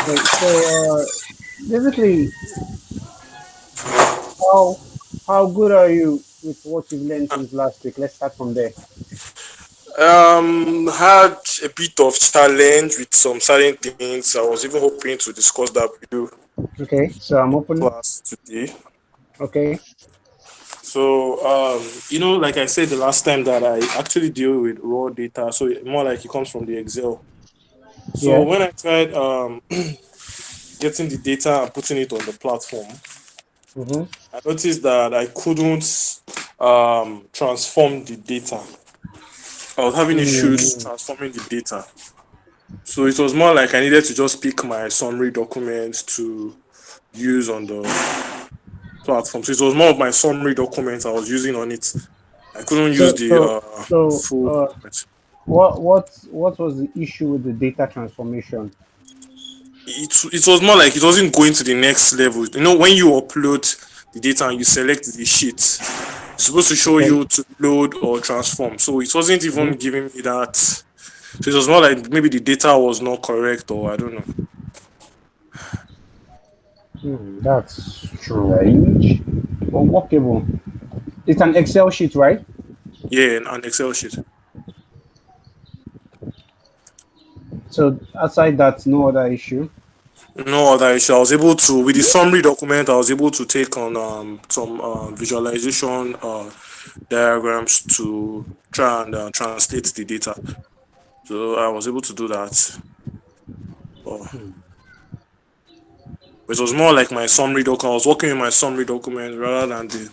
Okay, so basically, how how good are you with what you've learned since last week? Let's start from there. Had a bit of challenge with some certain things. I was even hoping to discuss that with you Okay, so I'm open. class today. Okay, So, like I said the last time that I actually deal with raw data, so more like it comes from the Excel. So yeah. when I tried getting the data and putting it on the platform, Mm-hmm. I noticed that I couldn't transform the data. I was having issues Mm-hmm. transforming the data. So it was more like I needed to just pick my summary documents to use on the platform. So it was more of my summary documents I was using on it. I couldn't use So the so so full uh, document. what was the issue with the data transformation? It was more like it wasn't going to the next level. When you upload the data and you select the sheet, it's supposed to show Okay. you to load or transform. So it wasn't even Mm-hmm. giving me that. So it was more like maybe the data was not correct or I don't know. That's strange. Unworkable. It's an Excel sheet, right? Yeah, an Excel sheet. So outside that, no other issue. No other issue. I was able to, with the summary document, I was able to take on some visualization diagrams to try and translate the data. So I was able to do that. But it was more like my summary document. I was working with my summary document rather than the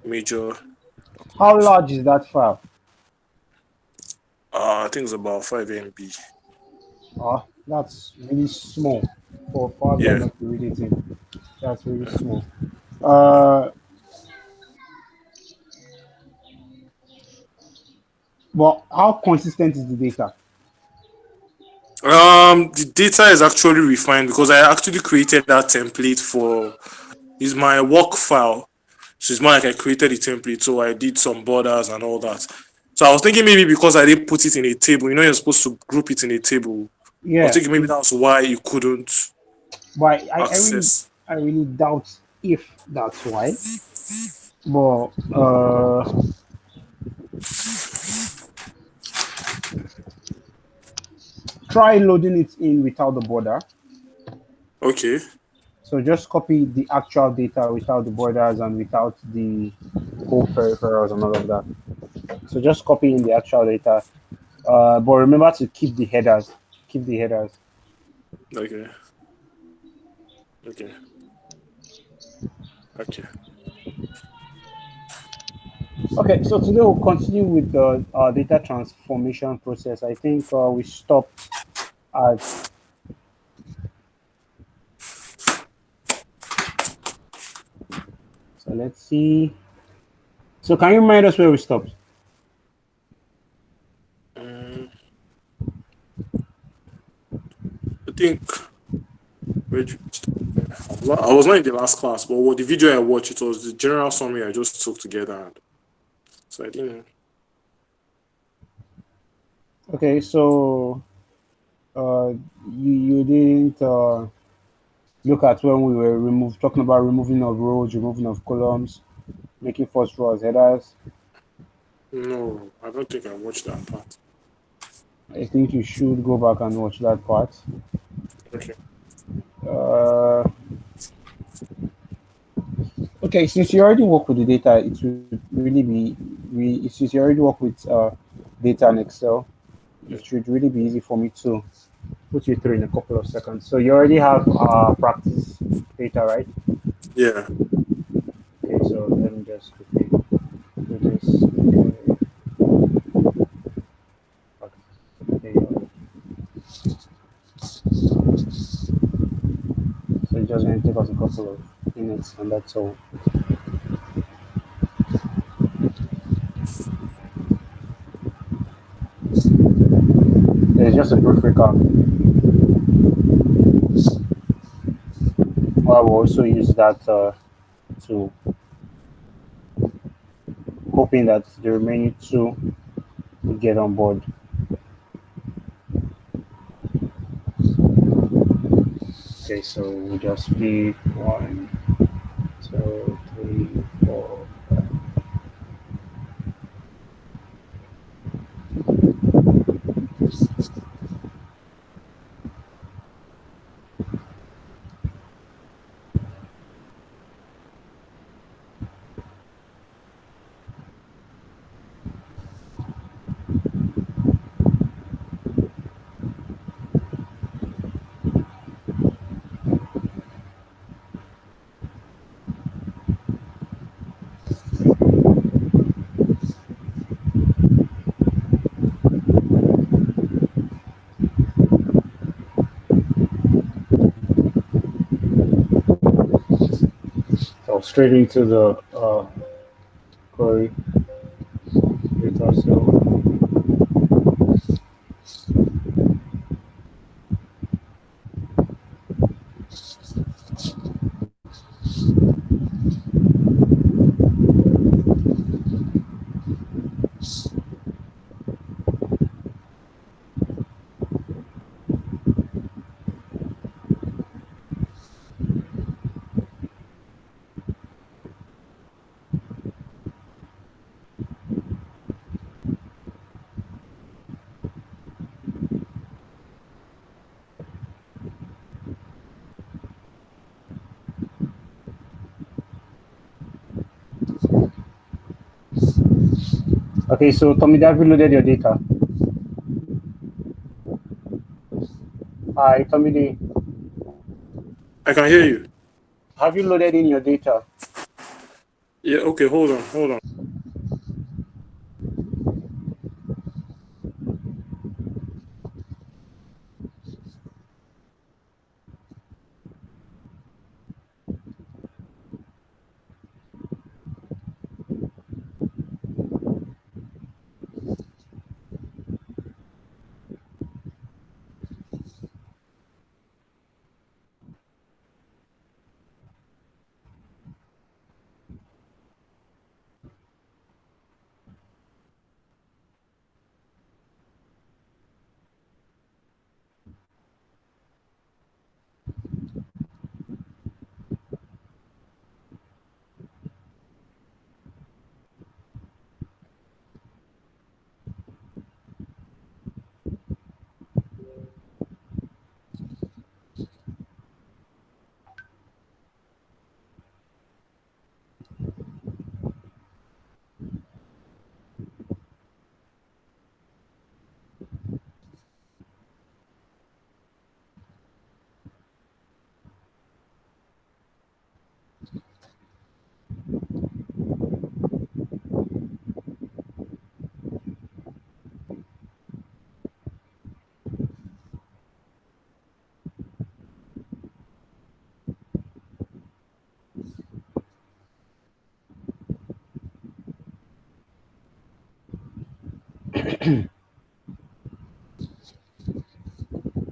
major How document. large is that file? I think it's about 5 MB. That's really small for a power guy Yeah. not to read it in. That's really small. Uh, but how consistent is the data? The data is actually refined because I actually created that template for is my work file. So it's more like I created a template, so I did some borders and all that. So I was thinking maybe because I didn't put it in a table, you're supposed to group it in a table. I was Yeah, thinking maybe that's why you couldn't but access. I really doubt if that's why. But try loading it in without the border. Okay, So just copy the actual data without the borders and without the whole peripherals and all of that. So just copy in the actual data. But remember to keep the headers. Keep the headers. okay, okay, okay. Okay, so today we'll continue with the data transformation process. I think we stopped at. So let's see. So can you remind us where we stopped? Um, I think where did we stop? I was not in the last class, but what the video I watched, it was the general summary I just took together. So I didn't. Okay, so uh, you didn't look at when we were talking about removing of rows, removing of columns, making first row as headers. No, I don't think I watched that part. I think you should go back and watch that part. Okay. Uh, okay, since you already work with the data, it would really since you already work with data and Excel, Yeah. it should really be easy for me to put you through in a couple of seconds. So you already have practice data, right? Yeah. Okay, so let me just quickly do this. Okay, practice so it's just going to take us a couple of minutes, and that's all. There's just a brief recap. I will also use that to hoping that the remaining two will get on board. Okay, so we just pick one, two, three, four. So straight into the query data. So okay, so Tommy, have you loaded your data? Hi, Tommy, I can hear you. have you loaded in your data? Yeah, okay, hold on, hold on.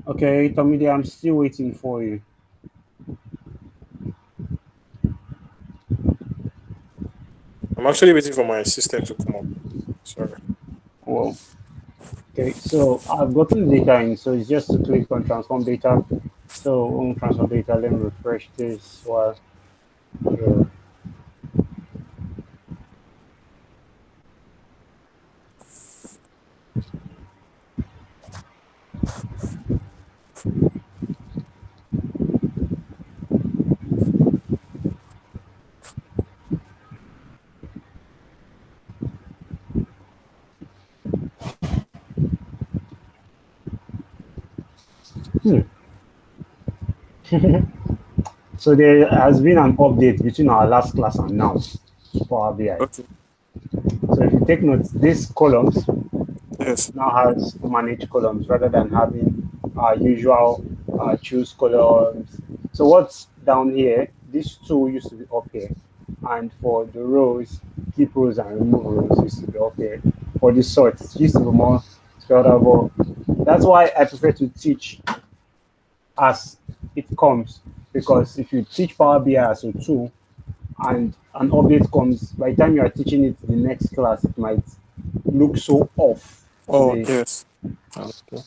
Okay, Tommy, I'm still waiting for you. I'm actually waiting for my system to come up. Sorry. Well, okay, so I've gotten the data in, so it's just to click on transform data. So on transform data, let me refresh this while you're hmm. So there has been an update between our last class and now to Power BI. Okay. So if you take notes, these columns Yes. now has manage columns rather than having our usual choose columns. So what's down here, these two used to be up here. And for the rows, keep rows and remove rows used to be up here. For the sort, it used to be more spelled out. But that's why I prefer to teach as it comes. Because if you teach Power BI as a tool and an update comes, by the time you are teaching it the next class, it might look so off to Oh, the yes. Okay.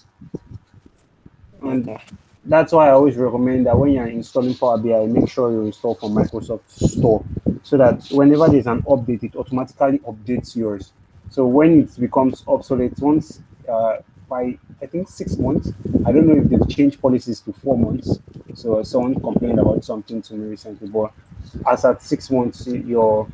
and Okay. That's why I always recommend that when you're installing Power BI, make sure you install from Microsoft Store so that whenever there's an update, it automatically updates yours. So when it becomes obsolete, once by I think 6 months, I don't know if they've changed policies to 4 months. So someone complained about something to me recently, but as at 6 months, your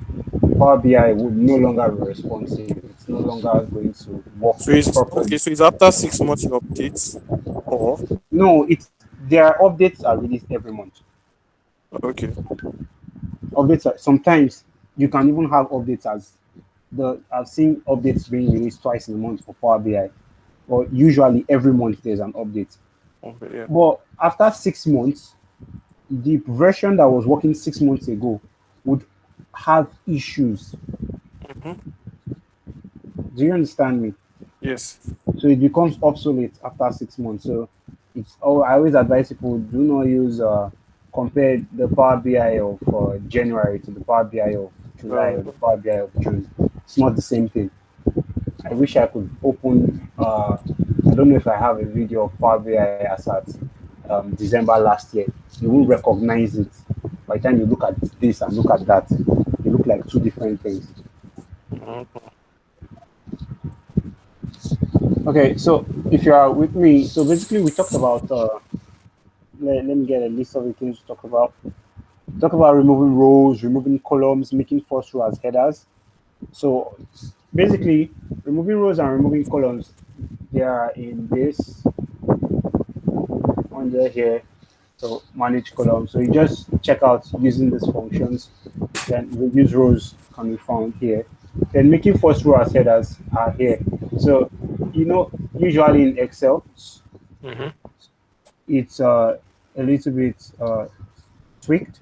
Power BI would no longer be responsive. It's no longer going to work So it's okay. properly. So it's after 6 months you update, or No, it's their updates are released every month. okay, Updates are, sometimes you can even have updates as the I've seen updates being released twice in a month for Power BI, but usually every month there's an update. okay, yeah. But after 6 months, the version that was working 6 months ago would have issues. Mm-hmm. Do you understand me? Yes. So it becomes obsolete after 6 months. So it's oh, I always advise people do not use compare the Power BI of January to the Power BI of July or the Um, Power BI of June. It's not the same thing. I wish I could open. I don't know if I have a video of Power BI as at December last year. You won't recognize it. By the time you look at this and look at that, they look like two different things. mhm. Okay, so if you are with me, so basically we talked about. Let me get a list of the things to talk about. Talk about removing rows, removing columns, making first row as headers. So basically, removing rows and removing columns, they are in this under here. So manage columns. So you just check out using these functions. Then reduce rows can be found here. Then making first row as headers are here. So usually in Excel, Mm-hmm. it's a little bit tweaked,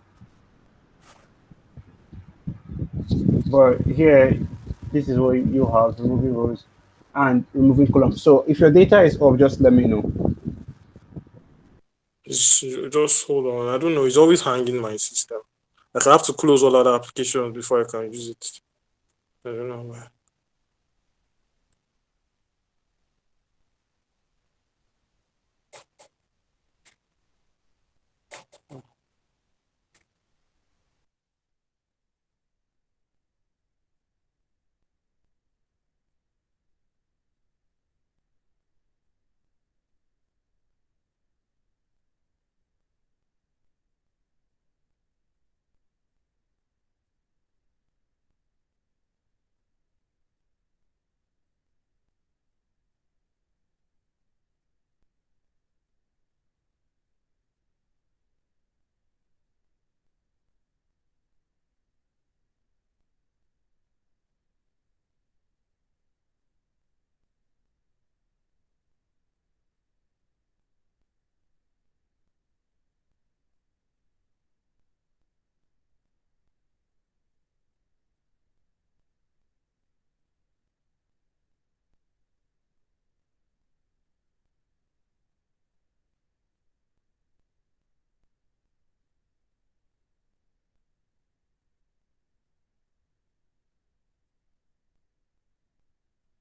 but here this is what you have removing rows and removing columns. So if your data is off, just let me know. Just hold on. I don't know. It's always hanging my system. Like I have to close all other applications before I can use it. I don't know why.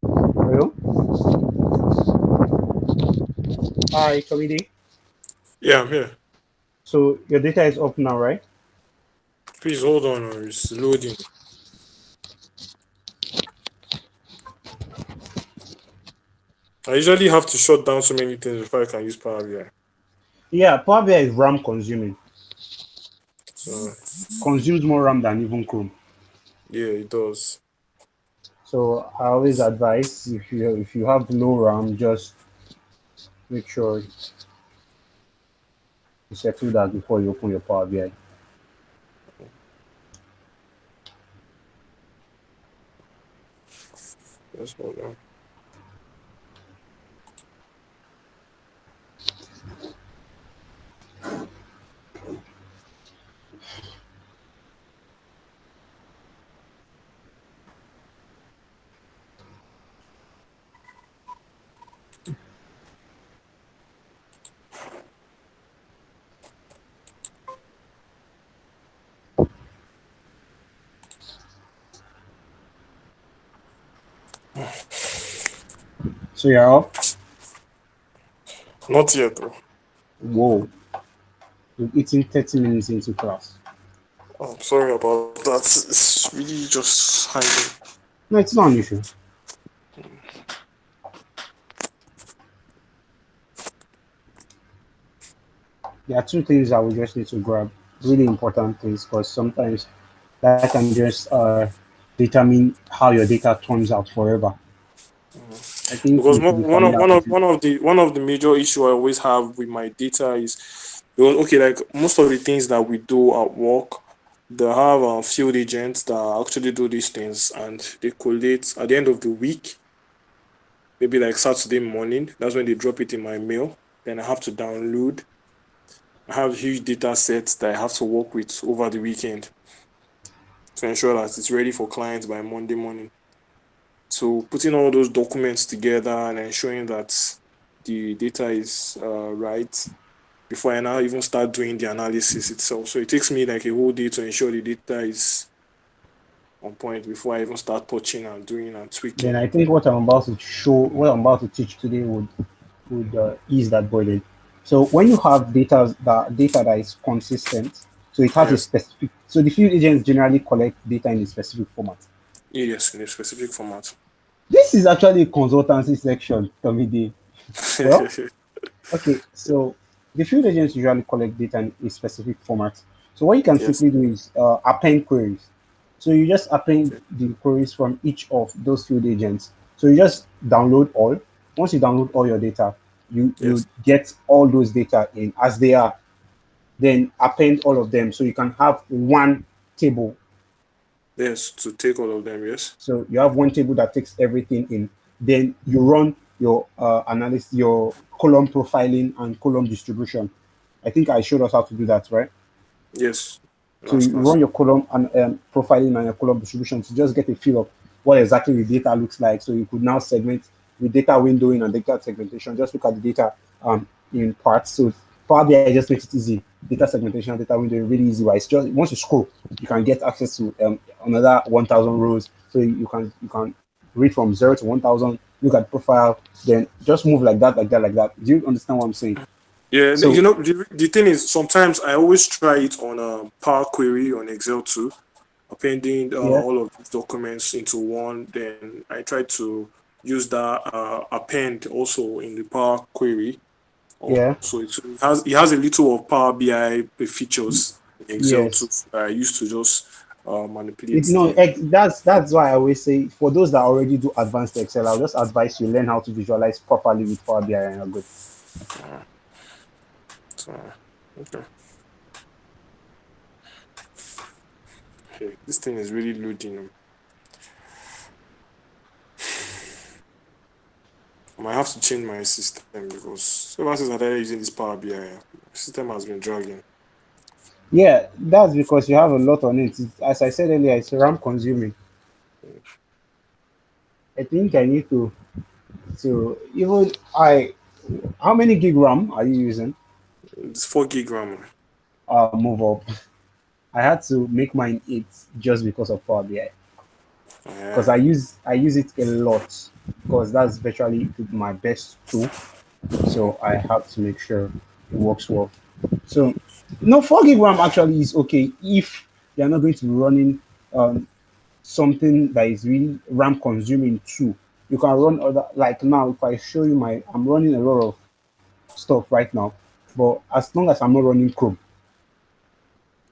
Hello? Hi, Comedy. Yeah, I'm here. So your data is up now, right? Please hold on. It's loading. I usually have to shut down so many things before I can use Power BI. Yeah, Power BI is RAM consuming. So Consumes more RAM than even Chrome. yeah, it does. So I always advise if you have low RAM, just make sure you settle that before you open your Power BI. Just hold on. So you're up. Not yet, though. Whoa, you're eating 30 minutes into class. Oh, sorry about that. It's really just hanging. No, it's not an issue. There are two things that we just need to grab, really important things, because sometimes that can just determine how your data turns out forever. I think Because you should be familiar with it. one of the major issue I always have with my data is because okay, like most of the things that we do at work, they have field agents that actually do these things and they collate at the end of the week, maybe like Saturday morning. That's when they drop it in my mail. Then I have to download. I have huge data sets that I have to work with over the weekend to ensure that it's ready for clients by Monday morning. So putting all those documents together and ensuring that the data is right before I now even start doing the analysis itself. So it takes me like a whole day to ensure the data is on point before I even start touching and doing and Then tweaking. I think what I'm about to show, what I'm about to teach today would ease that burden. So when you have data that is consistent, so it has a Yes, specific. So the field agents generally collect data in a specific format. yes, in a specific format. This is actually a consultancy section, Tomide. Well, okay, so the field agents usually collect data in a specific format. So what you can Yes, simply do is append queries. So you just append okay. the queries from each of those field agents. So you just download all. Once you download all your data, you Yes, get all those data in as they are. Then append all of them so you can have one table. yes, to take all of them. Yes, So you have one table that takes everything in. Then you run your analysis, your column profiling and column distribution. I think I showed us how to do that, right? yes, So last you class. run your column and profiling and your column distribution to just get a feel of what exactly the data looks like. So you could now segment with data windowing and data segmentation. Just look at the data in parts. So Power BI just makes it easy. Data segmentation, data windowing, really easy. Why it's just once you scroll, you can get access to another 1,000 rows. So you can read from 0 to 1,000. Look at profile, then just move like that, like that, like that. Do you understand what I'm saying? Yeah, So you know the thing is sometimes I always try it on a Power Query on Excel too, appending yeah, all of these documents into one. Then I try to use that append also in the Power Query. yeah, Also, it has a little of Power BI features in Excel too. yes. I used to just manipulate the. That's why I always say for those that already do advanced Excel, I'll just advise you learn how to visualize properly with Power BI and you're good. Uh, so, okay. Okay, this thing is really loading. I might have to change my system because ever since I started using this Power BI, system has been dragging. Yeah, that's because you have a lot on it. As I said earlier, it's RAM consuming. I think I need to even I how many gig RAM are you using? It's 4 gig RAM. Move up. I had to make mine 8 just because of Power BI. Because Yeah. I use it a lot because that's virtually my best tool. So I have to make sure it works well. So no 4 gig RAM actually is okay if you're not going to be running um, something that is really RAM consuming too. You can run other like now if I show you I'm running a lot of stuff right now, but as long as I'm not running Chrome,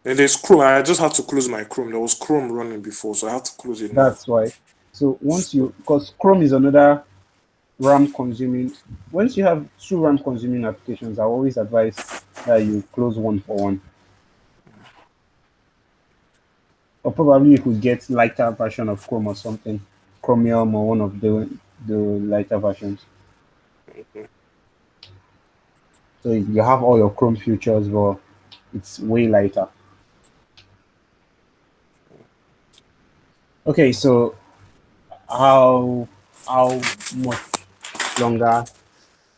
And there's Chrome. I just had to close my Chrome. There was Chrome running before, so I had to close it now. that's why. So once So, you because Chrome is another RAM consuming. Once you have two RAM consuming applications, I always advise that you close one for one. Or probably you could get lighter version of Chrome or something, Chromium or one of the lighter versions. okay. So you have all your Chrome features, but it's way lighter. Okay, so how how much longer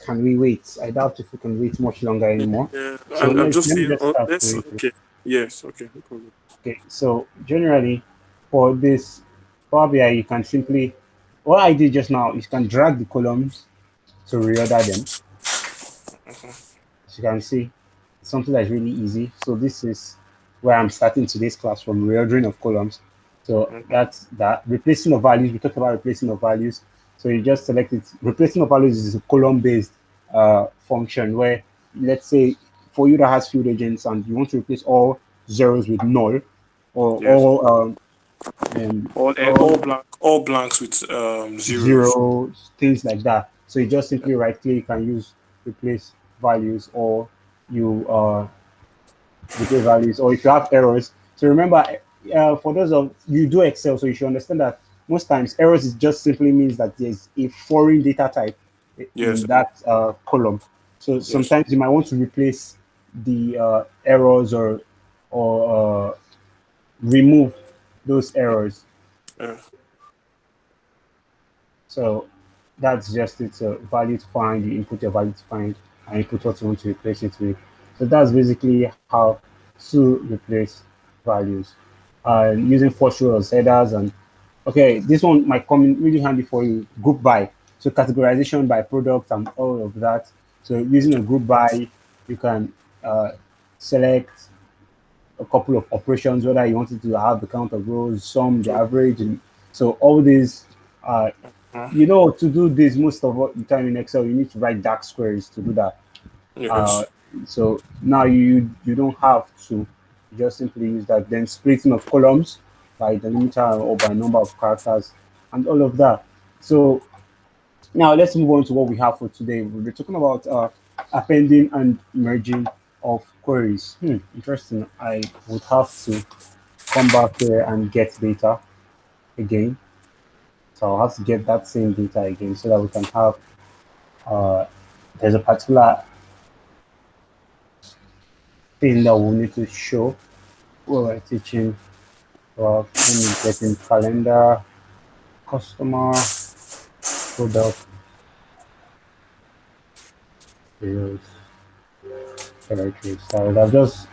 can we wait? I doubt if we can wait much longer anymore. Yeah, So I'm let just me saying. just start Let's going through. okay. Yes, okay, no problem. Okay, so generally for this Power BI, you can simply what I did just now is you can drag the columns to reorder them. As you can see, it's something that's really easy. So this is where I'm starting today's class from reordering of columns. So Mhm. that's that. Replacing of values. We talked about replacing of values. So you just select it. Replacing of values is a column-based function where, let's say, for you that has field agents and you want to replace all zeros with null, or Yes. um, All all all blanks with zeros. zeros, things like that. So you just Yeah. simply right click and use replace values, or you replace values, or if you have errors. So remember, for those of you do Excel, so you should understand that most times errors is just simply means that there's a foreign data type Yes. in that column. So Yes. sometimes you might want to replace the errors, or remove those errors. Yeah. So that's just it. So value to find, you input your value to find, and you put what you want to replace it with. So that's basically how to replace values. Using first row as headers, and okay, this one might come in really handy for you. Group by, so categorization by product and all of that. So using a group by, you can select a couple of operations, whether you wanted to have the count of rows, sum, the So, average, and so all these uh, uh, to do this most of the time in Excel, you need to write dark squares to do that. Uh, yes. so now you don't have to just simply use that. Then splitting of columns by delimiter or by number of characters and all of that. So now let's move on to what we have for today. We'll be talking about appending and merging of queries. Interesting. I would have to come back here and get data again. So I'll have to get that same data again so that we can have uh, there's a particular thing that we need to show when we're teaching. Let me get in calendar, customer, product, sales, territory. So I've just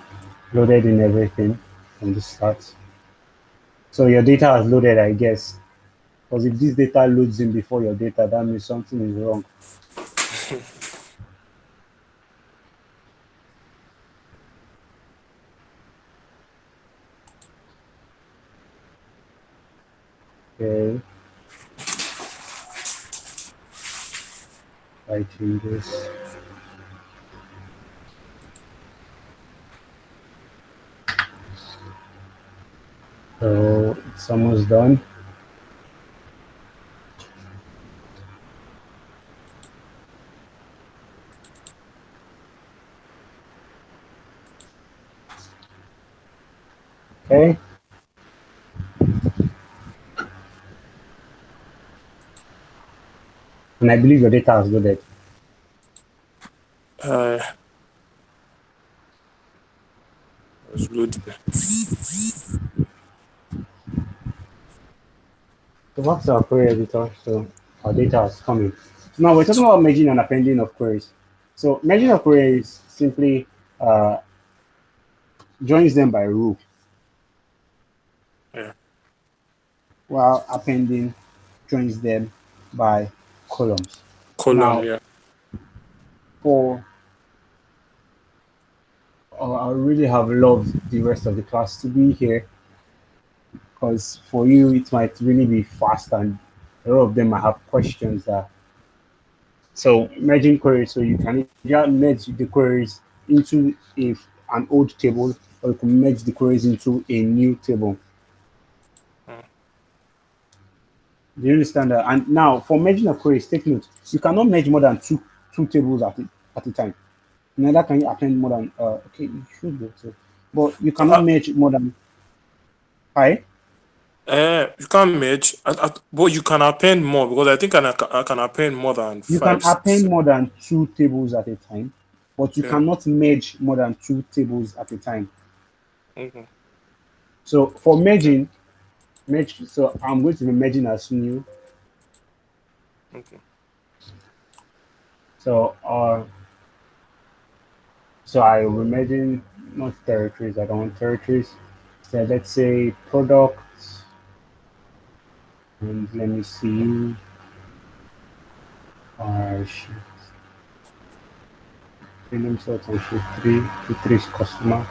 loaded in everything from the start. So your data has loaded, I guess. Because if this data loads in before your data, that means something is wrong. Okay, I changes. So it's almost done. Okay, and I believe your data has loaded. Uh, it's loading. So what's our query editor? So our data is coming. So now we're talking about merging and appending of queries. So merging of queries simply uh, joins them by row, Yeah. while appending joins them by columns. Column. Now, Yeah. for I really have loved the rest of the class to be here because for you it might really be fast and a lot of them might have questions that. So merging queries, so you can either merge the queries into an old table, or you can merge the queries into a new table. Mm. Do you understand that? And now for merging of queries, take note, you cannot merge more than two tables at a time. Neither can you append more than okay, you should be able to, but you cannot Uh, merge more than five. you can't merge, but you can append more because I think I can append more than You can five, six. append more than two tables at a time, but you Yeah. cannot merge more than two tables at a time. Okay. So for Okay. merge, so I'm going to be merging as new. Okay. So so I will be merging not territories. I don't want territories. So let's say products, and let me see. Uh, sh- Let me start on sheet three. Sheet three is customer.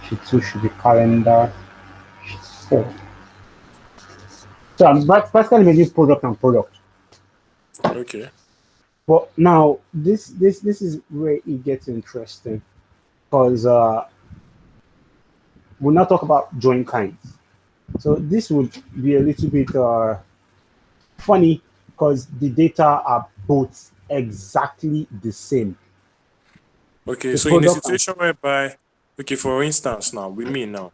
Sheet two should be calendar. Sheet four. So I'm basically making product and product. Okay. But now this is where it gets interesting because we'll now talk about join kinds. So this would be a little bit funny because the data are both exactly the same. Okay. The So in a product and situation whereby, okay, for instance, now with me now,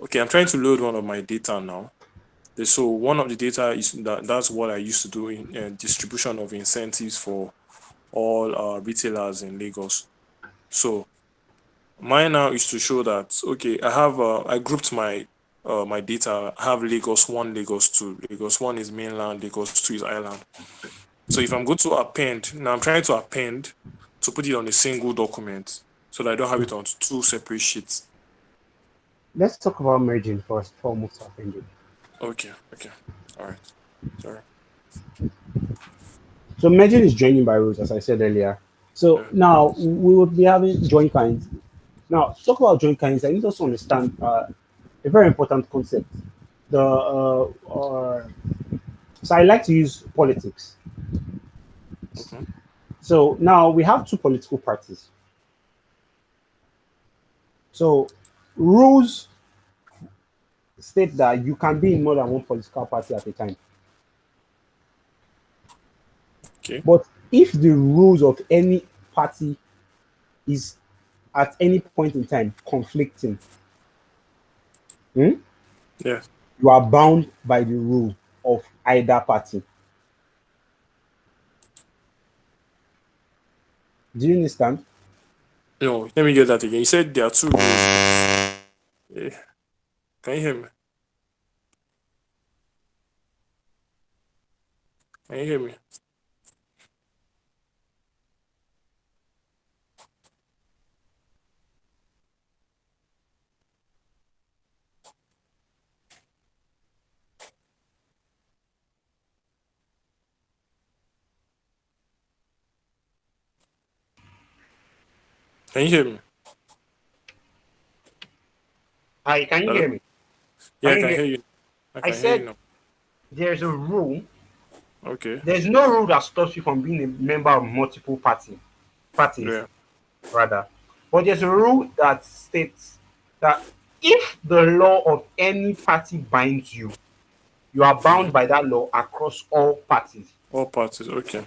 okay, I'm trying to load one of my data now. So one of the data is that's what I used to do in distribution of incentives for all retailers in Lagos. So mine now is to show that okay, I grouped my data. I have Lagos one, Lagos two. Lagos one is mainland, Lagos two is island. So if I'm going to append, now I'm trying to append to put it on a single document so that I don't have it on two separate sheets. let's talk about merging first before we move to appending. Okay, okay, all right, sorry. So merging is joining by rows, as I said earlier. So Yeah. now we will be having join kinds. Now, to talk about join kinds, I need us to understand a very important concept. The so I like to use politics. Okay. So now we have two political parties. So rules state that you can be in more than one political party at a time. Okay. But if the rules of any party is at any point in time conflicting, hmm, Yeah. you are bound by the rule of either party. Do you understand? No, let me get that again. You said there are two rules. Eh, can you hear me? Can you hear me? Can you hear me? Hi, can you Hello? hear me? Yeah, Can I you can hear? hear you. I I can hear you said now. there's a rule. Okay. There's no rule that stops you from being a member of multiple parties Yeah. rather. But there's a rule that states that if the law of any party binds you, you are Mm-hmm. bound by that law across all parties. All parties. Okay.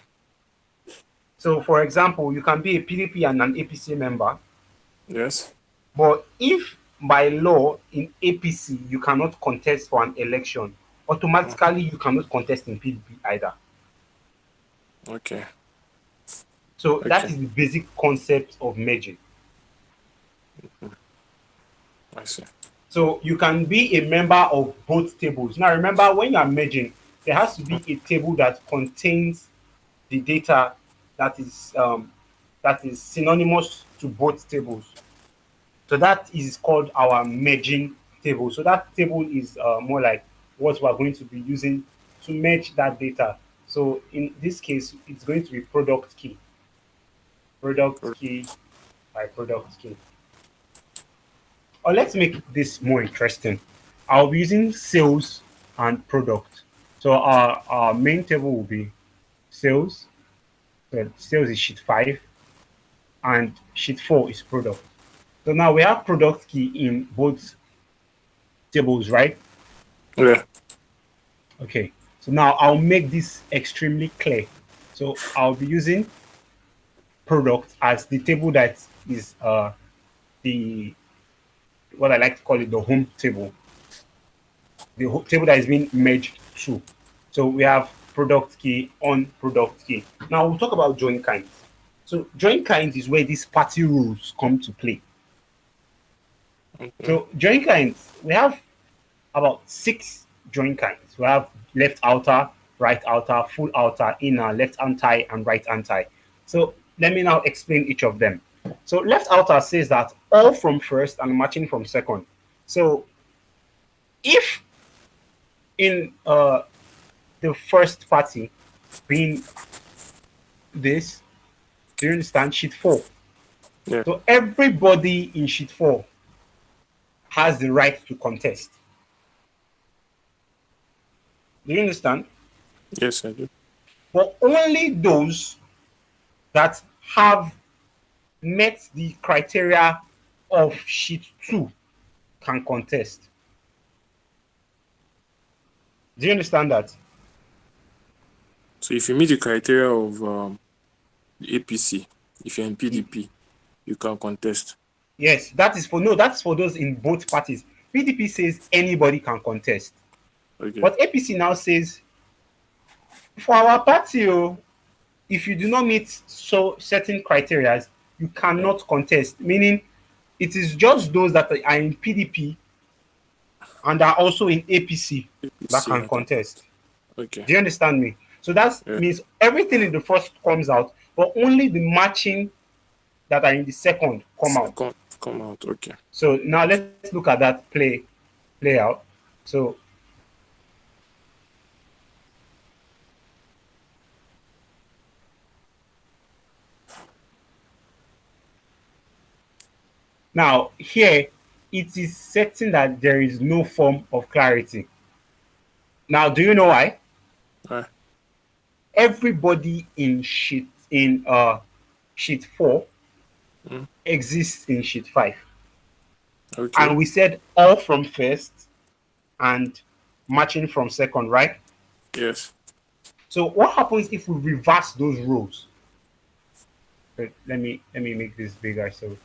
So, for example, you can be a PDP and an APC member, Yes. but if by law in APC you cannot contest for an election, Mhm. automatically you cannot contest in PDP either. Okay. So that Okay. is the basic concept of merging. I see. So you can be a member of both tables. Now remember, when you are merging, there has to be a table that contains the data that is synonymous to both tables. So that is called our merging table. So that table is more like what we are going to be using to merge that data. So in this case, it's going to be product key by product key. Or let's make this more interesting. I'll be using sales and product. So our main table will be sales. So sales is sheet 5 and sheet 4 is product. So now we have product key in both tables, right? Yeah. Okay. So now I'll make this extremely clear. So I'll be using product as the table that is the what I like to call it the home table, the table that is being merged to. So we have product key on product key. Now we'll talk about join kinds. So join kinds is where these party rules come to play. Okay. So join kinds, we have about 6 join kinds. We have left outer, right outer, full outer, inner, left anti, and right anti. So let me now explain each of them. So left outer says that all from first and matching from second. So if in the first party being this, do you understand sheet 4? Yeah. So everybody in sheet 4 has the right to contest. Do you understand? Yes, I do. But only those that have met the criteria of sheet 2 can contest. Do you understand that? So if you meet the criteria of the APC, if you're in PDP, you can contest. Yes, that is for no, that's for those in both parties. PDP says anybody can contest. Okay. But APC now says for our party, oh, if you do not meet so certain criteria, you Yeah. cannot contest. Meaning it is just those that are in PDP and are also in APC that APC can and can. contest. Okay. Do you understand me? So that Yeah. means everything in the first comes out, but only the matching that are in the second come out. Second come out. Okay. So now let's look at that play out. So now here it is certain that there is no form of clarity. Now, do you know why? Ah, Everybody in sheet 4 mm, exists in sheet 5. And okay. we said all from first and matching from second, right? Yes. So what happens if we reverse those rows? Let me make this bigger. So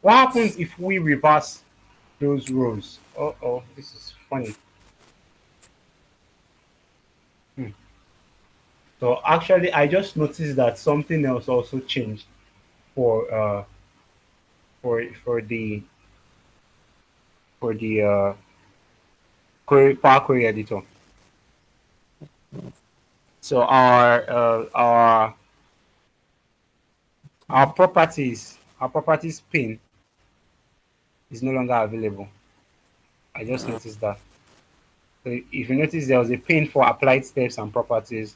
what happens if we reverse those rows? Oh, this is funny. Hmm. So actually, I just noticed that something else also changed for for the Power Query Editor. So our properties pane is no longer available. I just Uh, noticed that. So if you notice, there was a pane for applied steps and properties.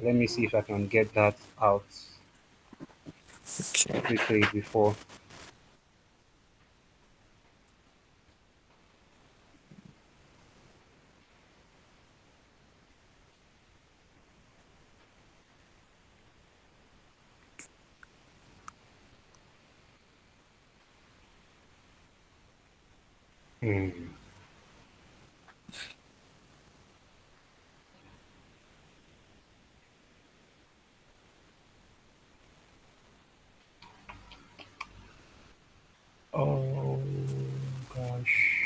Let me see if I can get that out okay. quickly before. Hmm. Oh gosh.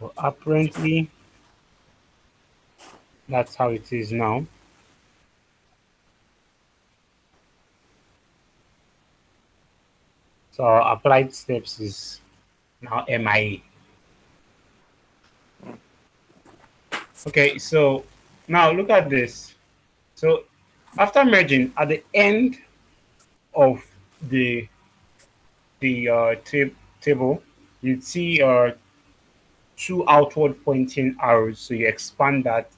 So apparently that's how it is now. So our applied steps is now MIA. Okay, so now look at this. So after merging, at the end of the table, you see two outward pointing arrows. So you expand that,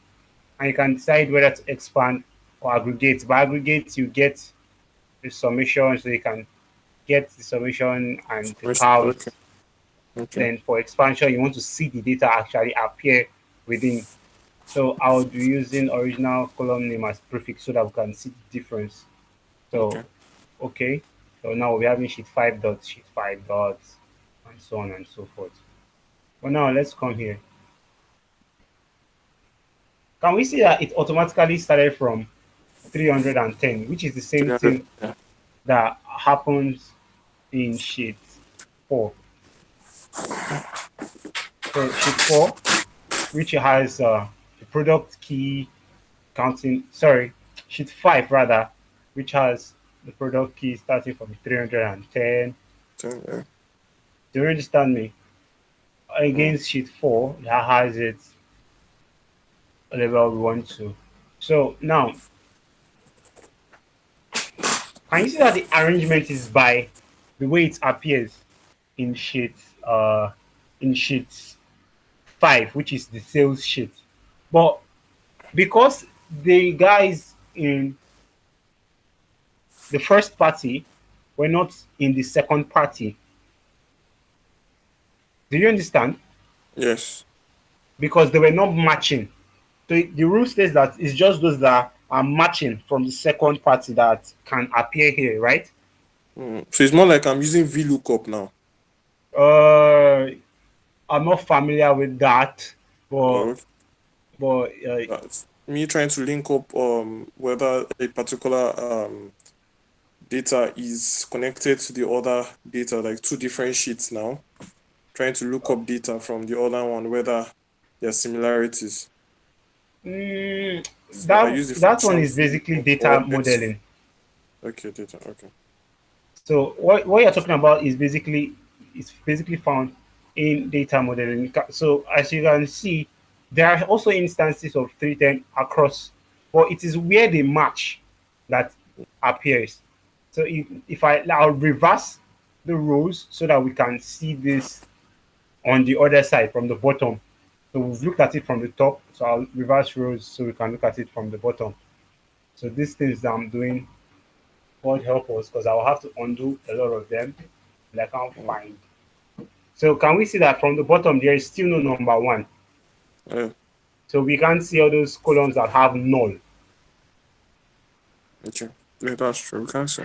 and you can decide whether to expand or aggregate. By aggregate, you get the summation, so you can get the summation and the Okay. counts. Okay. Then for expansion, you want to see the data actually appear within. So I would be using original column name as prefix so that we can see the difference. So Okay. okay, so now we're having sheet 5 dots, sheet 5 dots, and so on and so forth. But now let's come here. Can we see that it automatically started from 310, which is the same 300. thing Yeah. that happens in sheet 4. So sheet 4, which has the product key counting, sorry, sheet 5 rather, which has the product key starting from 310. Yeah. Do you understand me? Mm, Against sheet 4, that has it level we want to. So now, can you see that the arrangement is by the way it appears in sheet in sheet 5, which is the sales sheet. But because the guys in the first party were not in the second party, do you understand? Yes. Because they were not matching. So the rule states that it's just those that are matching from the second party that can appear here, right? So it's more like I'm using VLOOKUP now. Uh, I'm not familiar with that, but Or but that's me trying to link up whether a particular data is connected to the other data, like two different sheets now. Trying to look up data from the other one, whether there are similarities. mm, So I that use the that one function is basically VLOOKUP data or X. modeling. Okay, data. Okay. So what you're talking about is basically found in data modeling. So as you can see, there are also instances of 310 across, but it is where they match that appears. So I'll reverse the rows so that we can see this on the other side from the bottom. So we've looked at it from the top. So I'll reverse rows so we can look at it from the bottom. So these things that I'm doing, God help us, because I'll have to undo a lot of them and I can't Mm, find. So can we see that from the bottom there is still no number one? yeah. So we can't see all those columns that have null. Okay. Yeah, that's true. We can't see.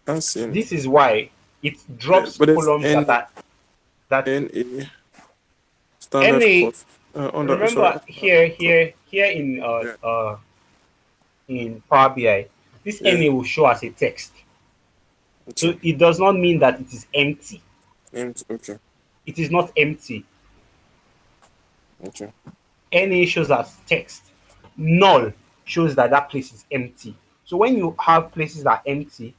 Can't see This anything. is why it Yeah, drops but there's columns that are that NA standard NA. cost. Under sorry. Remember here Yeah. in Power BI, this Yeah. NA will show as a text. So Okay. it does not mean that it is empty. Named. Okay. It is not empty. Okay. NA shows as text. Null shows that that place is empty. So when you have places that are empty,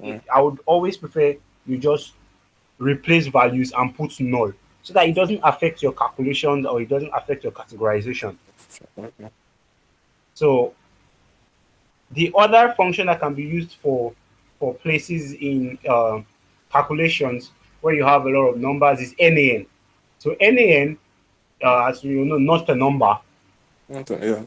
Mm, I would always prefer you just replace values and put null so that it doesn't affect your calculations or it doesn't affect your categorization. okay. So the other function that can be used for places in calculations where you have a lot of numbers is NaN. So NaN, as you know, not a number. Yeah,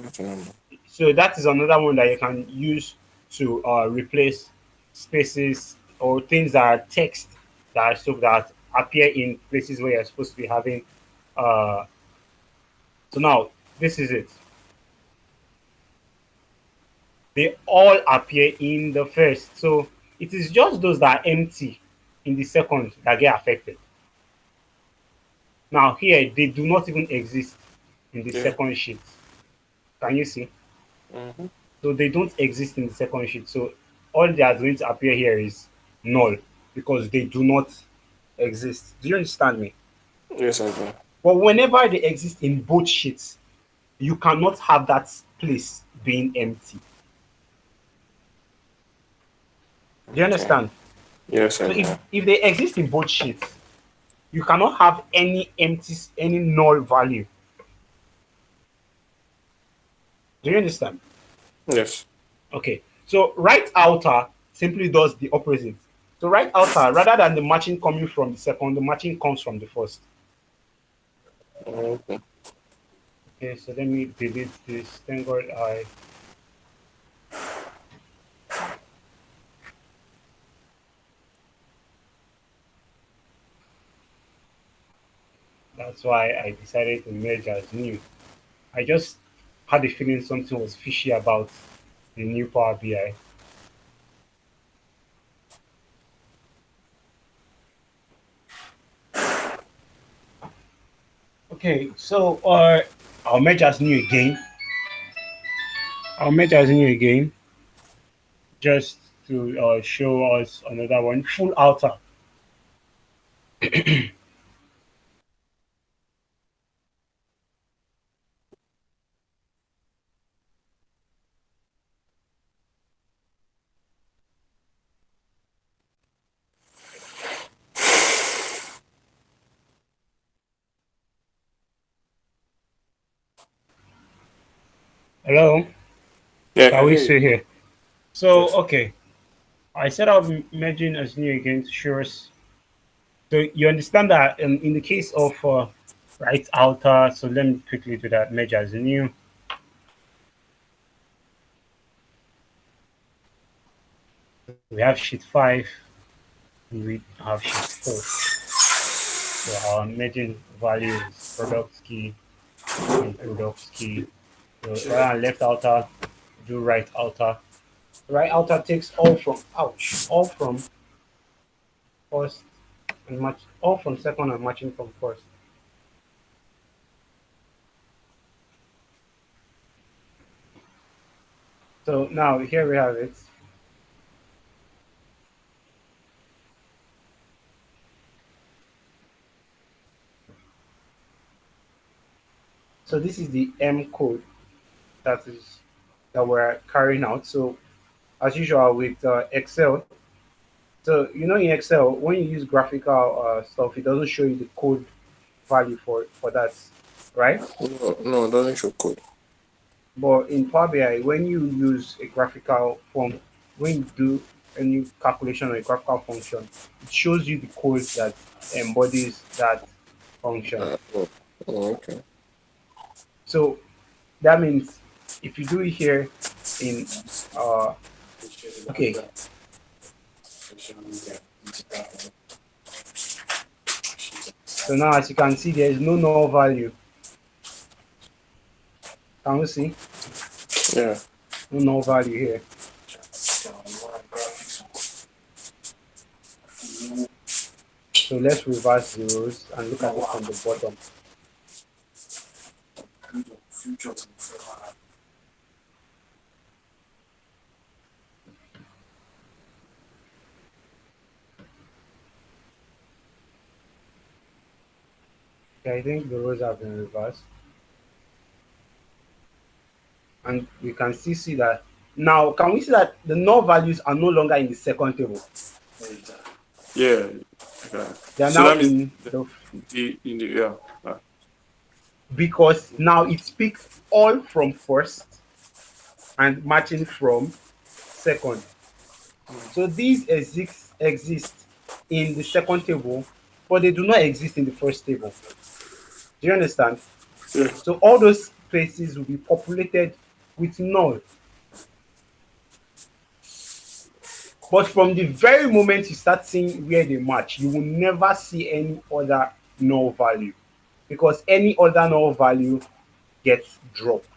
not a number. So that is another one that you can use to replace spaces or things that are text that appear in places where you're supposed to be having. Uh, so now this is it. They all appear in the first. So it is just those that are empty in the second that get affected. Now here they do not even exist in the Yeah. second sheet. Can you see? Mm-hmm. So they don't exist in the second sheet. So all that is going to appear here is null because they do not exist. Do you understand me? Yes, I do. But whenever they exist in both sheets, you cannot have that place being empty. Do you Okay. understand? Yes, I So do. if they exist in both sheets, you cannot have any empty, any null value. Do you understand? Yes. Okay. So right outer simply does the opposite. So right outer, rather than the matching coming from the second, the matching comes from the first. Okay. Okay, so let me delete this. Thank God that's why I decided to merge as new. I just had a feeling something was fishy about the new Power BI. Okay, so I'll merge as new again. I'll merge as new again just to show us another one. Full outer. Hello, Yeah, I are can we hear you. still here? So, Yes. okay, I said I'll be merging as new again to show us. So, you understand that in the case of right outer, so let me quickly do that. Merge as new. So, we have sheet 5 and we have sheet 4. So, our merging value is product key and product key. So, right and left outer, do right outer. Right outer takes all from first and match, all from second and matching from first. So now here we have it. So this is the M code that we're carrying out. So as usual with Excel, so you know in Excel when you use graphical stuff, it doesn't show you the code value for that, right? No, no, it doesn't show code. But in Power BI, when you use a graphical form, when you do any calculation or a graphical function, it shows you the code that embodies that function. Oh, oh, okay. So that means if you do it here in uh okay, so now as you can see there is no null value. Can we see? Yeah. No null value here. So let's reverse zeros and look at it from the bottom. Okay, I think the rows have been reversed. And we can still see that now can we see that the null values are no longer in the second table? Yeah. Okay. They are So now that means in the the in the yeah. because now it picks all from first and matching from second. So these exist in the second table, but they do not exist in the first table. Do you understand? Yeah. So all those places will be populated with null. But from the very moment you start seeing where they match, you will never see any other null value because any other null value gets dropped.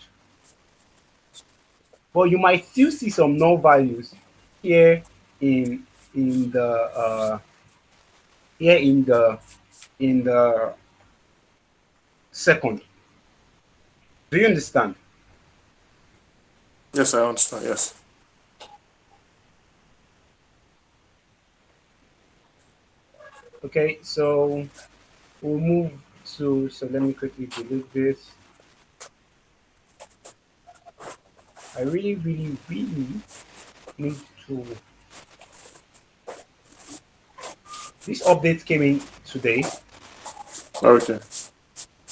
But you might still see some null values here in in the here in the second. Do you understand? Yes, I understand. Yes. Okay, so we'll move so let me quickly delete this. I really need to. This update came in today, Okay.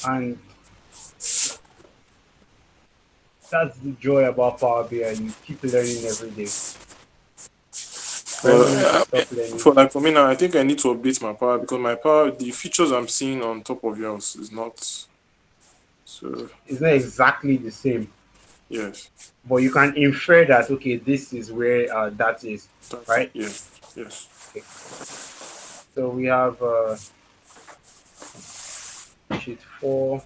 and that's the joy about Power BI. You keep learning every day. Very moment you Well, stop learning. for me now, I think I need to update my power because my power, the features I'm seeing on top of yours is not so. It's not exactly the same, Yes. but you can infer that okay, this is where that is, That's it. right? Yes. Yes. Okay. So we have sheet 4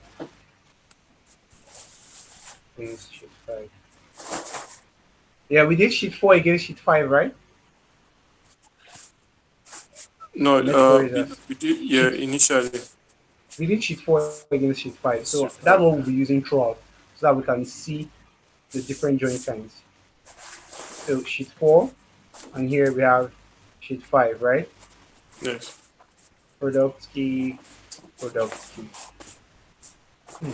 against sheet 5. Yeah, we did sheet 4 against sheet 5, right? No. Let's erase that. We did. Yeah. Sheet Initially. we did sheet 4 against sheet 5. So It's that's what we'll be using throughout so that we can see the different join times. So sheet 4, and here we have sheet 5, right? yes. Product key, product key. Hmm.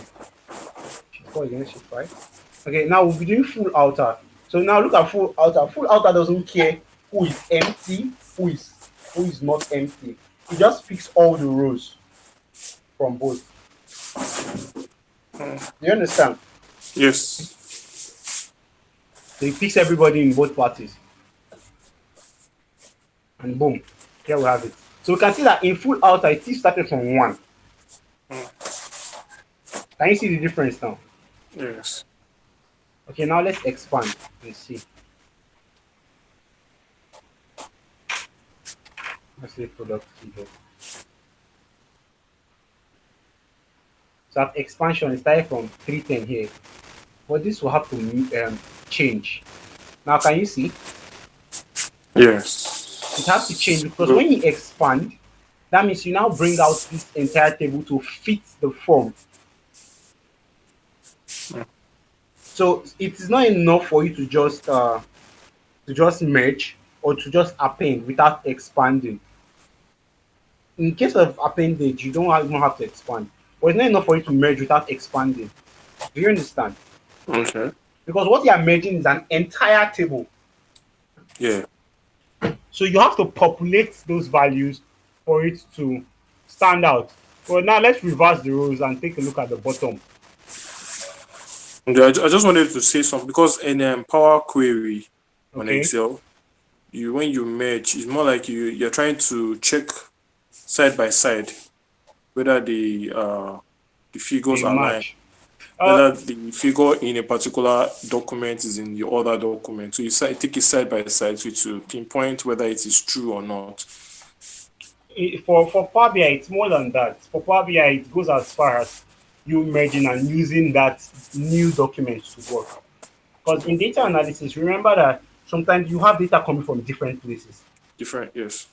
Sheet 4 against sheet 5. Okay, now we'll be doing full outer. So now look at full outer. Full outer doesn't care who is empty, who is not empty. It just picks all the rows from both. Do you understand? Yes. So it picks everybody in both parties, and boom, here we have it. So we can see that in full outer, it still started from 1. Can you see the difference now? Yes. Okay, now let's expand and see. Let's say product key here. So at expansion, it started from 310 here, but this will have to change. Now, can you see? It has to Yes. change because when you expand, that means you now bring out this entire table to fit the form. So it is not enough for you to just merge or to just append without expanding. In case of appendage, you don't even have to expand. But it's not enough for you to merge without expanding. Do you understand? Okay. Because what you are merging is an entire table. Yeah. So you have to populate those values for it to stand out. Well, now let's reverse the rows and take a look at the bottom. Okay, I just wanted to say something because in Power Query on Okay, Excel, you when you merge, it's more like you're trying to check side by side whether the figures they align, match. whether the figure in a particular document is in the other document. So take it side by side to pinpoint whether it is true or not. For Power BI, it's more than that. For Power BI, it goes as far as you merging and using that new document to work. Because in data analysis, remember that sometimes you have data coming from different places. Different, yes.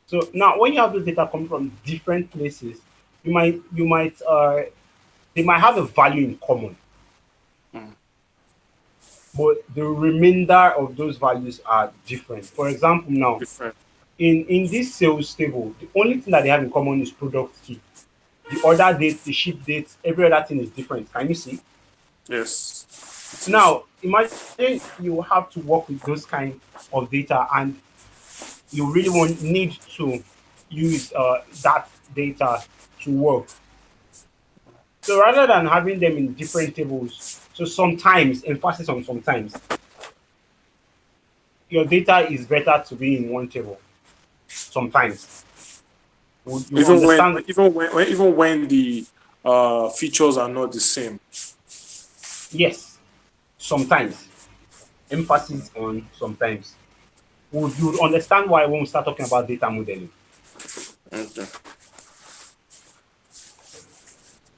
So now, when you have those data coming from different places, you might they might have a value in common, Mm, but the remainder of those values are different. For example, now different. in this sales table, the only thing that they have in common is product key. The order date, the ship date, every other thing is different. Can you see? Yes, it is. Now, imagine you have to work with those kind of data, and you really need to use that data to work. So rather than having them in different tables, so sometimes, emphasis on sometimes, your data is better to be in one table. Sometimes, would you understand? Even when the features are not the same. Yes, sometimes. Emphasis on sometimes. Would you understand why when we start talking about data modeling? Okay.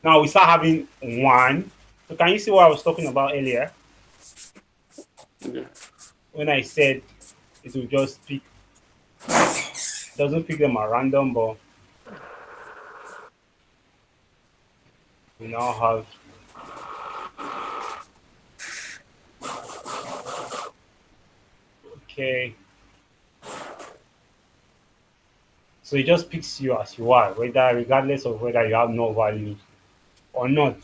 Now we start having one. So can you see what I was talking about earlier Yeah. when I said it will just pick, doesn't pick them at random, but we now have, okay, so it just picks you as you are, whether regardless of whether you have no value or not.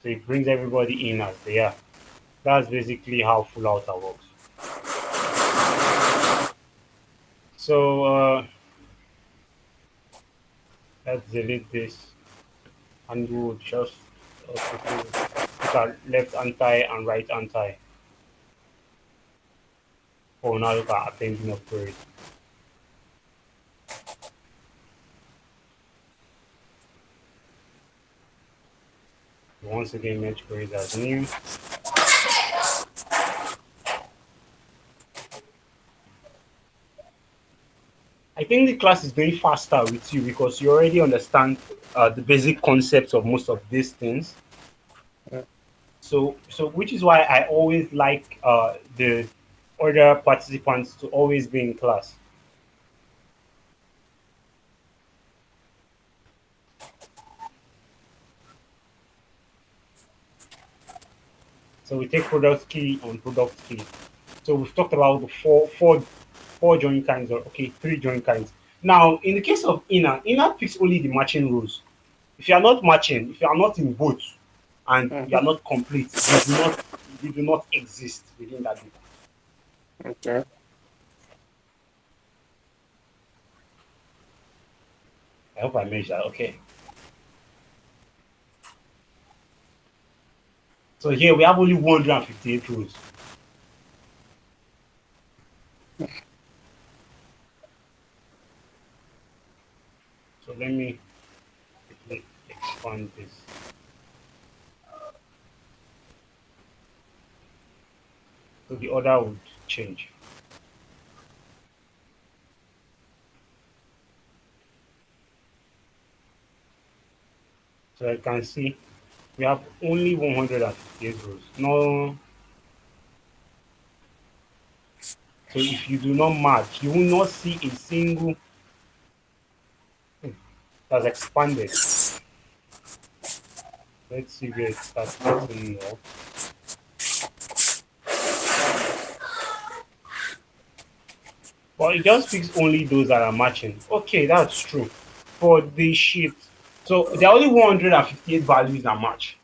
So it brings everybody in as they are. That's basically how full outer works. So let's delete this, and we'll just quickly look at left anti and right anti. For now, look at appending of queries. Once again, merge queries as new. I think the class is going faster with you because you already understand the basic concepts of most of these things. So which is why I always like the other participants to always be in class. So we take product key on product key. So we've talked about the four join kinds, or okay, three join kinds. Now, in the case of inner picks only the matching rows. If you are not matching, if you are not in both, and you Mhm. are not complete, you do not exist within that data. Okay. I hope I made that okay. So here we have only 158 rows. So let me quickly expand this. So the order would change. So I can see we have only 158 rows. No, so if you do not match, you will not see a single thing that's expanded. Let's see where it starts getting more. But it just picks only those that are matching. Okay, that's true. For the sheet, so there are only 158 values that match.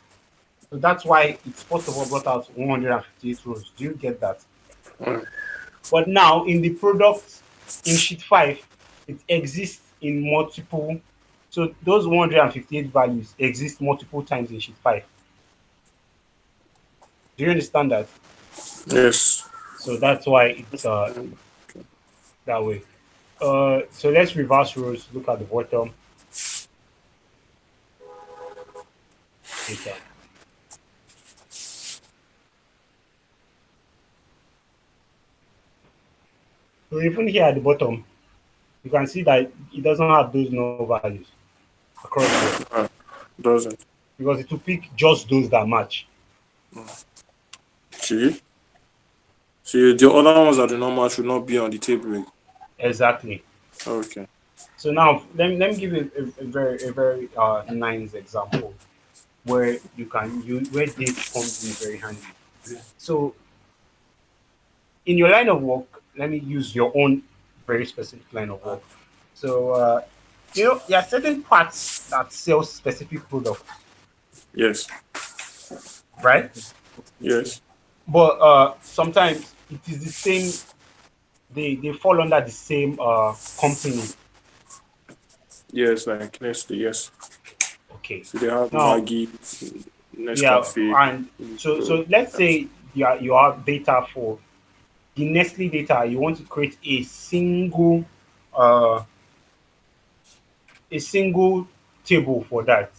So that's why it's first of all brought out 158 rows. Do you get that? Mm. But now in the product in sheet 5, it exists in multiple. So those 158 values exist multiple times in sheet 5. Do you understand that? Yes. So that's why it's that way. So let's reverse rows. Look at the bottom data. So even here at the bottom, you can see that it doesn't have those no values across board Doesn't. because it will pick just those that match. See? See, the other ones that do not match will not be on the table. Exactly. Okay. So now let me give you a very nice example where you can use where this comes in very handy. So in your line of work, let me use your own very specific line of work. So there are certain parts that sell specific products, Yes. right? Yes. But sometimes it is the same. They fall under the same company. Yes, like Nestle, yes. Okay. So they have Now, Maggie, yeah, Nescafe. and so let's say you have data for the Nestle data. You want to create uh, a single table for that.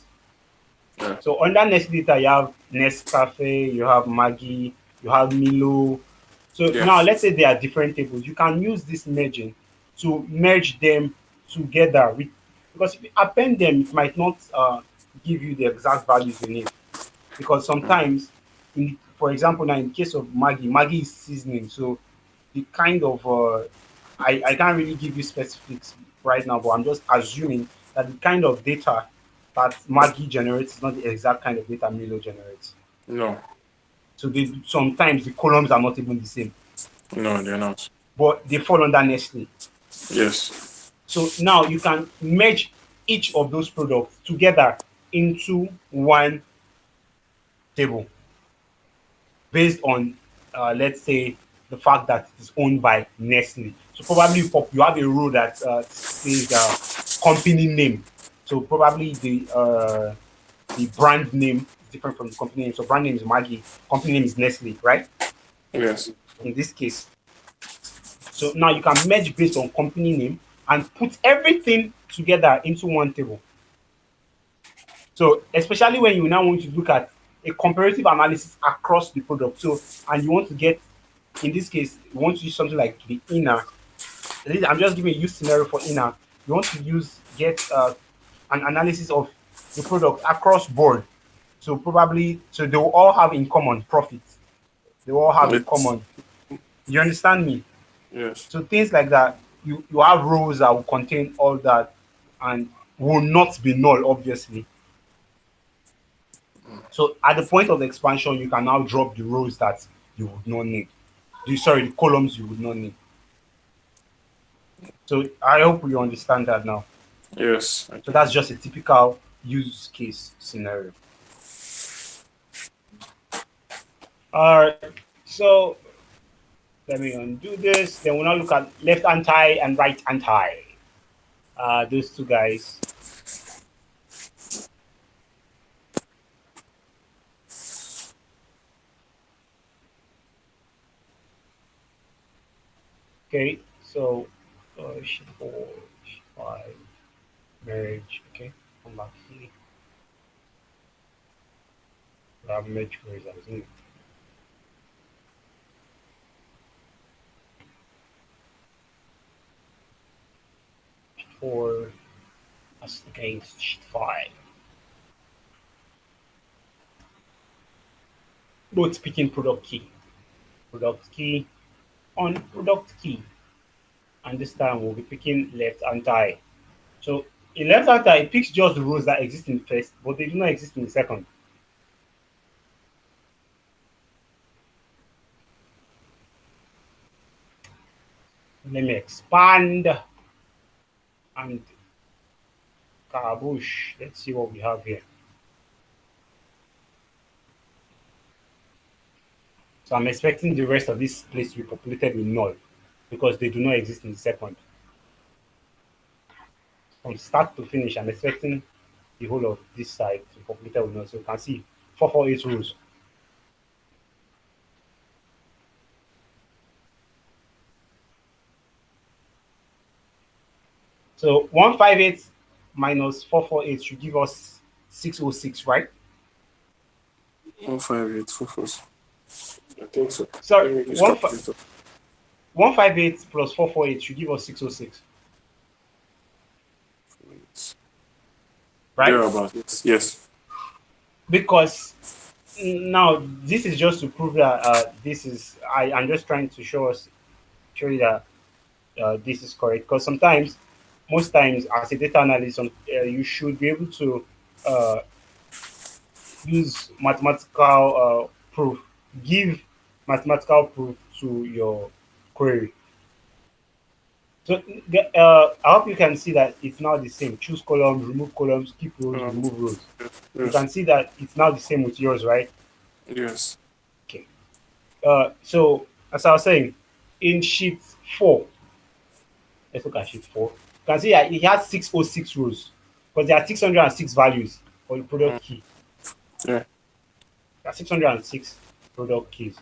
Yeah. So under Nestle data, you have Nescafe, you have Maggi, you have Milo. So Yeah. now let's say they are different tables. You can use this merging to merge them together with, because if you append them, it might not give you the exact values you need. Because sometimes, for example, now in case of Maggi is seasoning, so the kind of I can't really give you specifics right now, but I'm just assuming that the kind of data that Maggi generates is not the exact kind of data Milo generates. No. So sometimes the columns are not even the same, No, they're not. but they fall under Nestle. Yes. So now you can merge each of those products together into one table based on, let's say, the fact that it is owned by Nestle. So probably you have a row that says company name. So probably the brand name is different from the company name. So brand name is Maggie, company name is Nestle, right? Yes. In this case. So now you can merge based on company name and put everything together into one table. So especially when you now want to look at a comparative analysis across the product. So and you want to get, in this case, you want to use something like the inner. I'm just giving a use scenario for inner. You want to get an analysis of the product across board. So probably so they will all have in common profits. They will all have in Yes. common. You understand me? Yes. So things like that. You have rows that will contain all that and will not be null, obviously. So at the point of expansion, you can now drop the rows that you would not need. The columns you would not need. So I hope you understand that now. Yes. So Okay. that's just a typical use case scenario. All right. So let me undo this. Then we'll now look at left anti and right anti. Those two guys. Okay, so sheet 4, sheet 5, merge. Okay, come back here. We have merge queries as new. Sheet 4 as against sheet 5. Both picking product key on product key, and this time we'll be picking left anti. So in left anti, it picks just the rows that exist in first, but they do not exist in the second. Let me expand and Kabush. Let's see what we have here. So I'm expecting the rest of this place to be populated with null because they do not exist in the second. From start to finish, I'm expecting the whole of this side to be populated with null. So you can see 448 rows. So 158 minus 448 should give us 606, right? 158 4 4. I think so. Sorry, Let me use calculator. 158 plus 448 should give us 606, right? Thereabout. Yes. Yes. Because now this is just to prove that this is I'm just trying to show you that this is correct. Because sometimes, most times, as a data analyst, you should be able to uh, use mathematical proof, give mathematical proof to your query. So I hope you can see that it's now the same. Choose columns, remove columns, keep rows, Um, remove rows. You yes. can see that it's now the same with yours, right? Yes. Okay. So as I was saying, in sheet 4, let's look at sheet 4. You can see that it has 606 rows because there are 606 values for the Mm, product key. yeah. There are 606 product keys.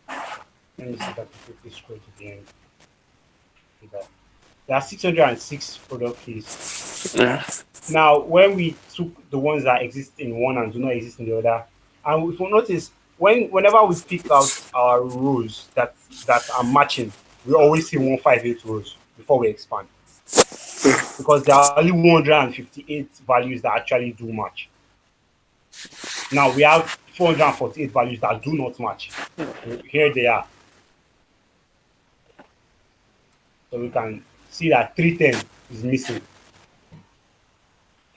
Let me see if I can quickly scroll to the end. There are 606 product keys. Yeah. Now, when we took the ones that exist in one and do not exist in the other, and if you notice, whenever we pick out our rows that are matching, we always see 158 rows before we expand because there are only 158 values that actually do match. Now we have 448 values that do not match. So here they are. So we can see that 310 is missing,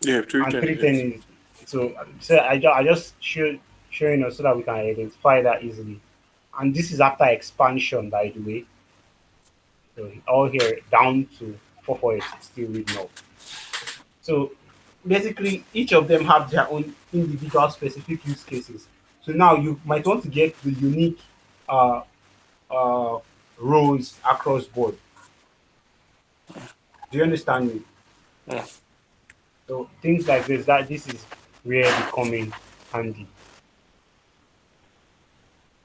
Yeah. Three and ten. 310 Yes. is so I just showing us so that we can identify that easily. And this is after expansion, by the way. So all here down to 448 still read null. So basically, each of them have their own individual specific use cases. So now you might want to get the unique uh, uh, rows across board. Do you understand me? Yeah. So things like this is where they come in handy.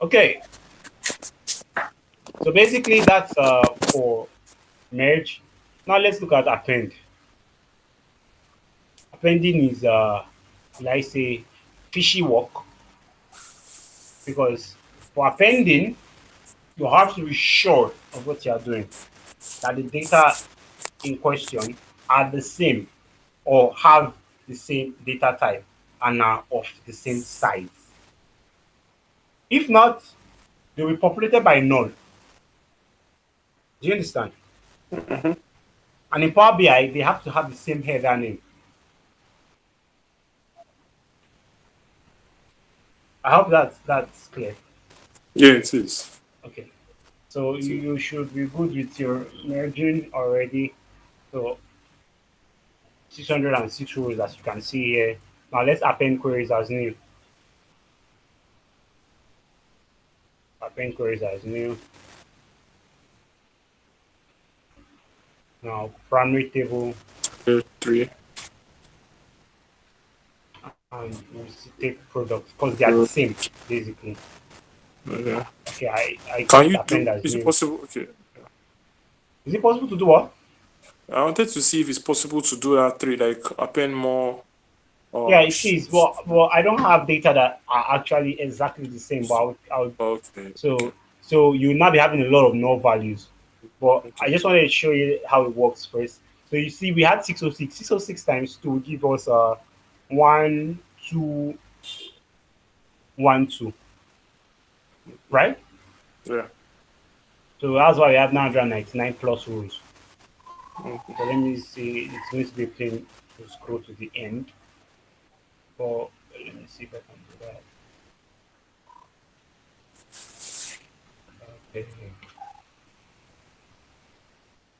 Okay, so basically that's for merge. Now let's look at append. Appending is like say fishy work because for appending you have to be sure of what you are doing, that the data in question are the same or have the same data type and are of the same size. If not, they will be populated by null. Do you understand? Mm-hmm. And in Power BI, they have to have the same header name. I hope that's clear. Yeah. It is. Okay. So you should be good with your merging already. So 606 rows as you can see here. Now let's append queries as new. Append queries as new. Now primary table Three. and we take products because they are the same basically. Yeah. Okay, I Can clicked you append do? as Is it new. possible? Okay. Is it possible to do what? I wanted to see if it's possible to do that three, like append more Yeah, uh it sh- is. Well, I don't have data that are actually exactly the same, but okay, so so you will not be having a lot of null values. But I okay. just wanted to show you how it works first. So you see, we had 606. 606 times 2 will give us 1212, right? Yeah. So that's why we have 999 plus rows. Okay. So let me see. It's going to be plain to scroll to the end. But let me see if I can do that. Okay.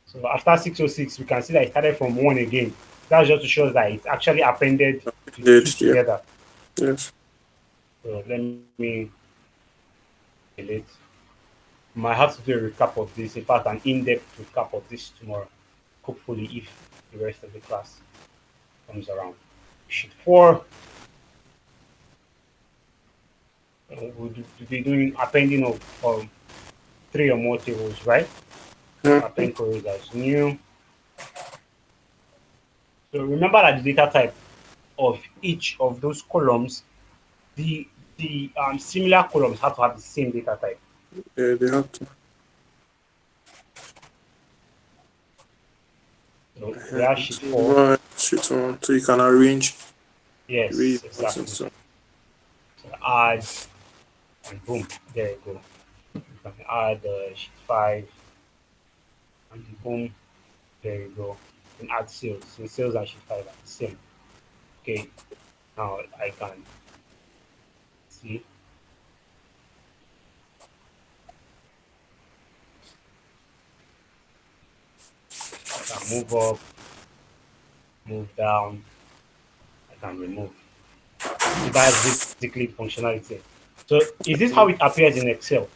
So after 606, we can see that it started from 1 again. That just to show us that it actually appended the two Did yeah. together. Yes. So let me delete. Might have to do a recap of this. In fact, an in-depth recap of this tomorrow. Hopefully, if the rest of the class comes around. Sheet 4, we'll be doing appending of three or more tables, right? So Mhm. append queries as new. So remember that the data type of each of those columns, the similar columns have to have the same data type. Yeah, they have to. So we have sheet So 4. right, shit on. So you can arrange the way you Yes, want it. exactly. So So add and boom, there you go. You can add sheet 5 and boom, there you go. And add sales. So sales and sheet 5 are the same. Okay, now I can see, I can move up, move down, I can remove. So that's basically functionality. So is this how it appears in Excel?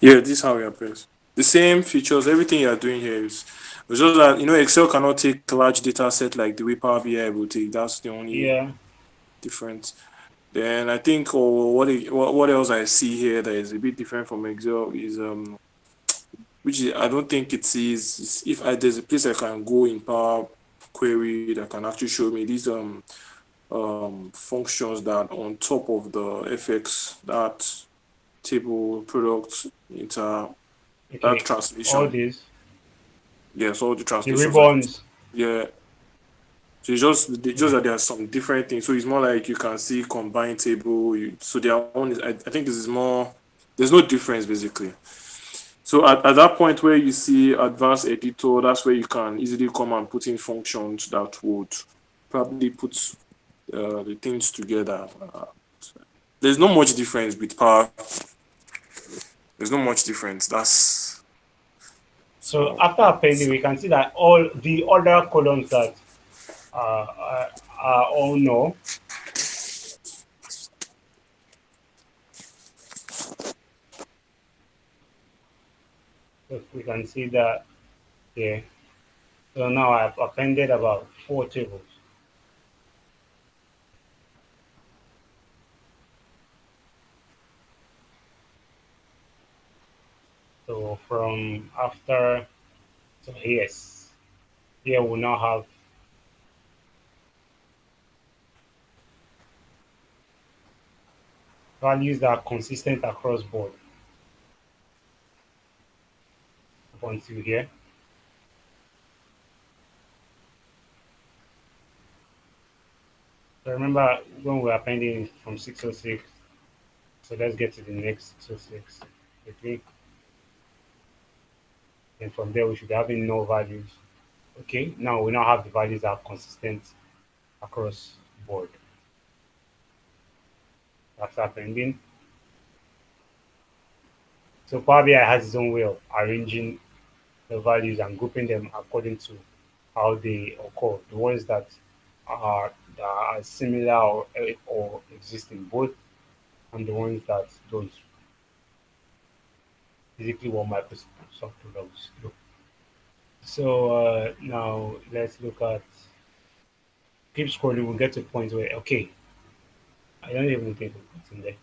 yeah, this is how it appears. The same features, everything you are doing here is it's just that Excel cannot take large data set like the way Power BI will take. That's the only Yeah. difference. Then I think what else I see here that is a bit different from Excel is which I don't think it is if there's a place I can go in Power Query that can actually show me these functions that on top of the FX that table product inter that Okay. All translation. this, Yes, all the the translations are ribbons. yeah. So just Yeah. that there are some different things. So it's more like you can see combined table. So their own is I think this is more. There's no difference basically. So at that point where you see advanced editor, that's where you can easily come and put in functions that would probably put the things together. There's not much difference with Power. There's not much difference. That's So so after appending, we can see that all the other columns that are all no. So we can see that here. So now I've appended about 4 tables. So from after, so yes, here we now have values that are consistent across board up until here. So remember when we're appending from 606, so let's get to the next 606 quickly. And from there, we should be having no values. Okay, now we now have the values that are consistent across board. After appending, so Power BI has its own way of arranging the values and grouping them according to how they occur. The ones that are similar or exist in both, and the ones that don't. Basically, what Microsoft products do. So now let's look at keep scrolling. We'll get to a point where okay, I don't even think we'll put in there.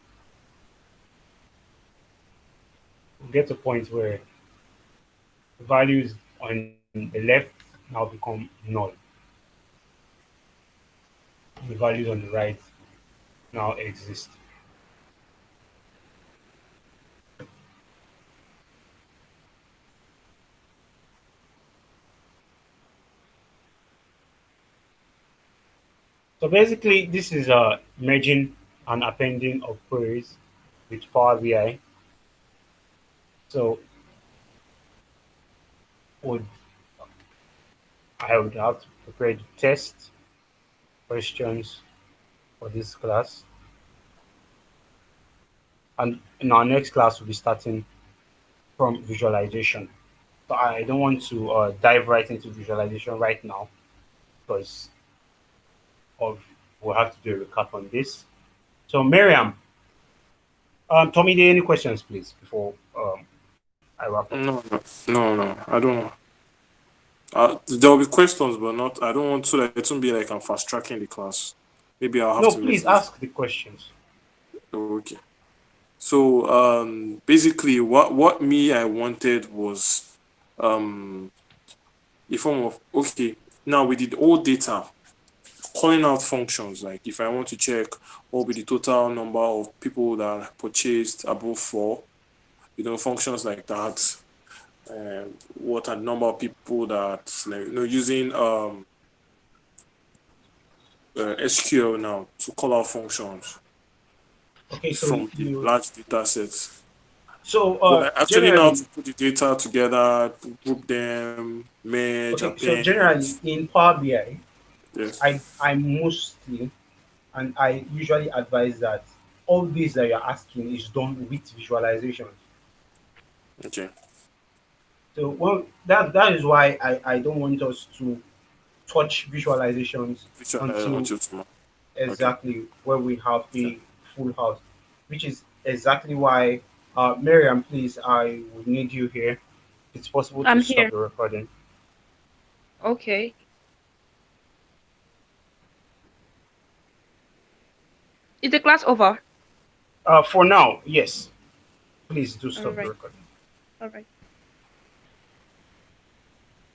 We'll get to a point where values on the left now become null. The values on the right now exist. So basically, this is merging and appending of queries with Power BI. So would I would have to prepare the test questions for this class, and in our next class we'll be starting from visualization. So I don't want to dive right into visualization right now because of we'll have to do a recap on this. So Miriam, Tommy, any questions, please, before I wrap up? No, no, no, no. I don't know. There will be questions, but not. I don't want so that it won't be like I'm fast tracking the class. Maybe I'll have No, to please message. ask the questions. Okay. So basically, what me I wanted was um a form of okay. Now with the old data, calling out functions like if I want to check what will be the total number of people that purchased above four, functions like that. What are the number of people that like using SQL now to call out functions Okay, so from the you large data sets. so But I actually know how generally to put the data together, group them, merge, okay, so append. generally in Power BI, Yes. I mostly and I usually advise that all this that you're asking is done with visualization. Okay. So well, that is why I don't want us to touch visualizations Which I until want you to know. Okay. exactly where we have Okay. a full house, which is exactly why, Miriam, please, I would need you here. It's possible to I'm stop here. the recording. Okay. Is the class over? For now, yes, please do All stop the right. recording. All right.